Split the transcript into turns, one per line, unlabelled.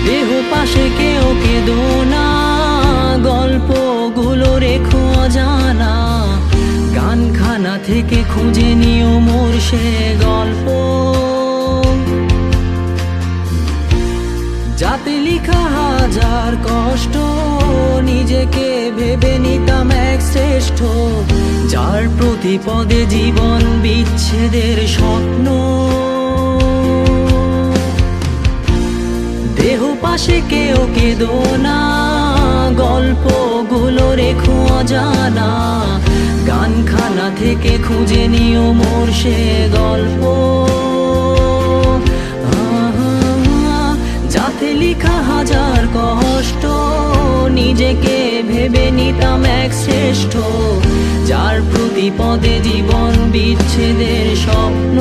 দেহ পাশে কেউ কেঁদো না, গল্পগুলো রেখো অজানা, গানখানা থেকে খুঁজে নিও মোর সে গল্প। যাতে লিখা হাজার কষ্ট, নিজেকে ভেবে নিতাম এক শ্রেষ্ঠ, যার প্রতি পদে জীবন বিচ্ছেদের স্বপ্ন। দেহ পাশে কেউ কেঁদো না, গল্পগুলো রেখো অজানা, গানখানা থেকে খুঁজে নিও মোর সে গল্প। যাতে লিখা হাজার কষ্ট, নিজেকে ভেবে নিতাম এক শ্রেষ্ঠ, যার প্রতি পদে জীবন বিচ্ছেদের স্বপ্ন।